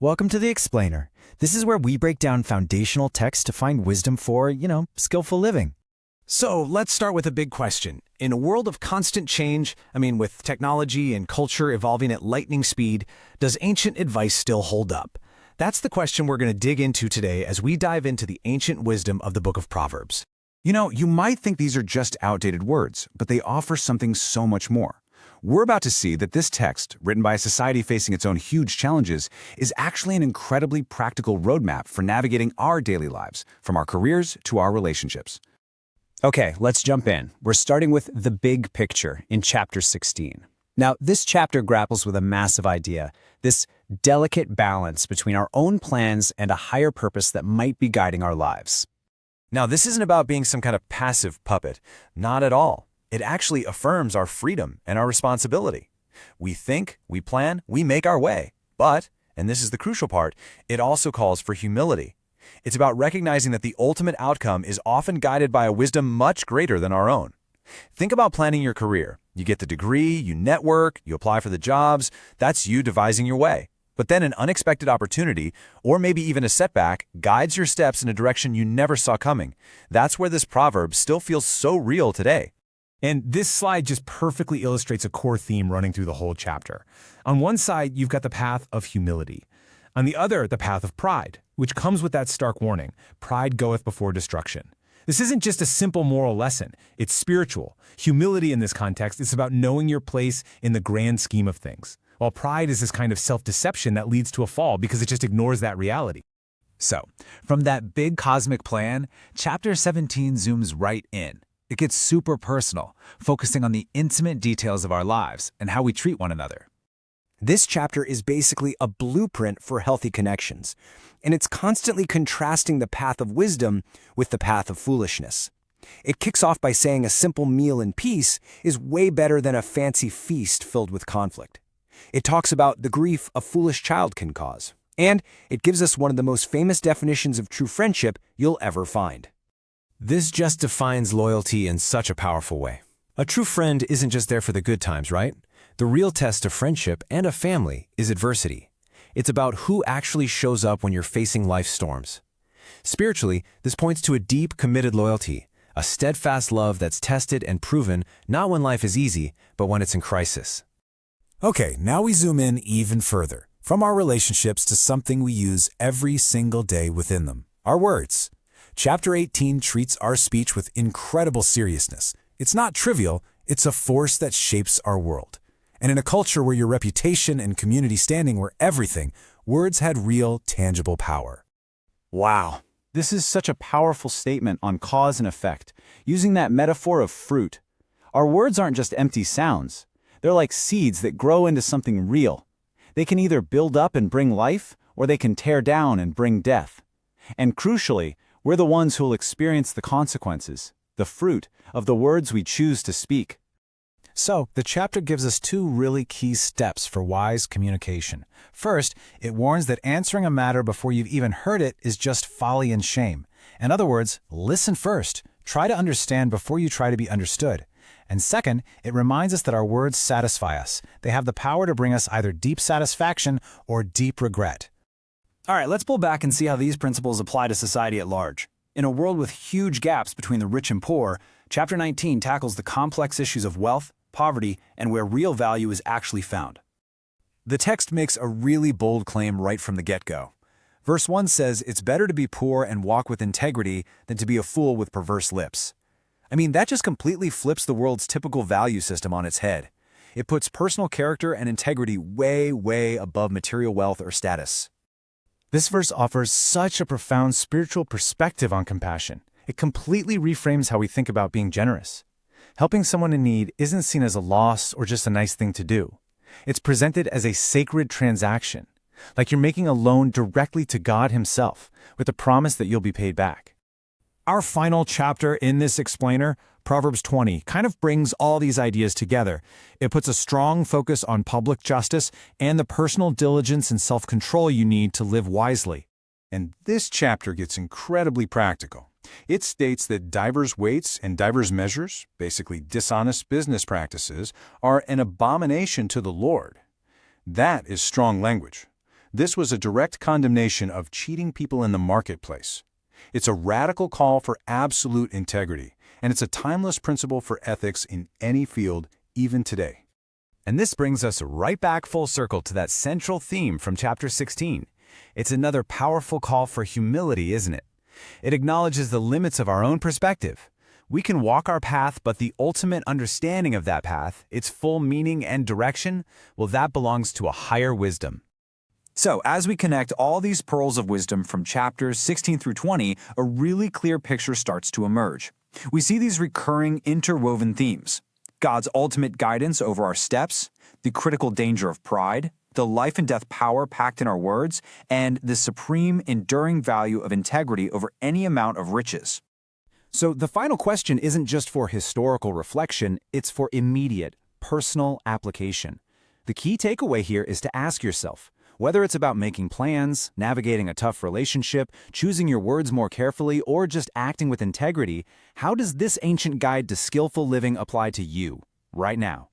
Welcome to The Explainer. This is where we break down foundational texts to find wisdom for, skillful living. So let's start with a big question. In a world of constant change, with technology and culture evolving at lightning speed, does ancient advice still hold up? That's the question we're going to dig into today as we dive into the ancient wisdom of the book of Proverbs. You might think these are just outdated words, but they offer something so much more. We're about to see that this text, written by a society facing its own huge challenges, is actually an incredibly practical roadmap for navigating our daily lives, from our careers to our relationships. Okay, let's jump in. We're starting with the big picture in chapter 16. Now, this chapter grapples with a massive idea, this delicate balance between our own plans and a higher purpose that might be guiding our lives. Now, this isn't about being some kind of passive puppet. Not at all. It actually affirms our freedom and our responsibility. We think, we plan, we make our way. But, and this is the crucial part, it also calls for humility. It's about recognizing that the ultimate outcome is often guided by a wisdom much greater than our own. Think about planning your career. You get the degree, you network, you apply for the jobs. That's you devising your way. But then an unexpected opportunity, or maybe even a setback, guides your steps in a direction you never saw coming. That's where this proverb still feels so real today. And this slide just perfectly illustrates a core theme running through the whole chapter. On one side, you've got the path of humility. On the other, the path of pride, which comes with that stark warning, pride goeth before destruction. This isn't just a simple moral lesson, it's spiritual. Humility in this context is about knowing your place in the grand scheme of things, while pride is this kind of self-deception that leads to a fall because it just ignores that reality. So, from that big cosmic plan, chapter 17 zooms right in. It gets super personal, focusing on the intimate details of our lives and how we treat one another. This chapter is basically a blueprint for healthy connections, and it's constantly contrasting the path of wisdom with the path of foolishness. It kicks off by saying a simple meal in peace is way better than a fancy feast filled with conflict. It talks about the grief a foolish child can cause, and it gives us one of the most famous definitions of true friendship you'll ever find. This just defines loyalty in such a powerful way. A true friend isn't just there for the good times, right? The real test of friendship and a family is adversity. It's about who actually shows up when you're facing life's storms. Spiritually, this points to a deep, committed loyalty, a steadfast love that's tested and proven not when life is easy, but when it's in crisis. Okay, now we zoom in even further, from our relationships to something we use every single day within them, our words. Chapter 18 treats our speech with incredible seriousness. It's not trivial, it's a force that shapes our world. And in a culture where your reputation and community standing were everything, words had real, tangible power. Wow, this is such a powerful statement on cause and effect, using that metaphor of fruit. Our words aren't just empty sounds. They're like seeds that grow into something real. They can either build up and bring life, or they can tear down and bring death. And crucially, we're the ones who'll experience the consequences, the fruit, of the words we choose to speak. So, the chapter gives us two really key steps for wise communication. First, it warns that answering a matter before you've even heard it is just folly and shame. In other words, listen first. Try to understand before you try to be understood. And second, it reminds us that our words satisfy us. They have the power to bring us either deep satisfaction or deep regret. All right, let's pull back and see how these principles apply to society at large. In a world with huge gaps between the rich and poor, Chapter 19 tackles the complex issues of wealth, poverty, and where real value is actually found. The text makes a really bold claim right from the get-go. Verse 1 says, "It's better to be poor and walk with integrity than to be a fool with perverse lips." That just completely flips the world's typical value system on its head. It puts personal character and integrity way, way above material wealth or status. This verse offers such a profound spiritual perspective on compassion. It completely reframes how we think about being generous. Helping someone in need isn't seen as a loss or just a nice thing to do. It's presented as a sacred transaction, like you're making a loan directly to God Himself, with the promise that you'll be paid back. Our final chapter in this explainer, Proverbs 20, kind of brings all these ideas together. It puts a strong focus on public justice and the personal diligence and self-control you need to live wisely. And this chapter gets incredibly practical. It states that divers weights and divers measures, basically dishonest business practices, are an abomination to the Lord. That is strong language. This was a direct condemnation of cheating people in the marketplace. It's a radical call for absolute integrity, and it's a timeless principle for ethics in any field, even today. And this brings us right back full circle to that central theme from chapter 16. It's another powerful call for humility, isn't it? It acknowledges the limits of our own perspective. We can walk our path, but the ultimate understanding of that path, its full meaning and direction, well, that belongs to a higher wisdom. So, as we connect all these pearls of wisdom from chapters 16 through 20, a really clear picture starts to emerge. We see these recurring interwoven themes: God's ultimate guidance over our steps, the critical danger of pride, the life and death power packed in our words, and the supreme enduring value of integrity over any amount of riches. So the final question isn't just for historical reflection, it's for immediate, personal application. The key takeaway here is to ask yourself, whether it's about making plans, navigating a tough relationship, choosing your words more carefully, or just acting with integrity, how does this ancient guide to skillful living apply to you right now?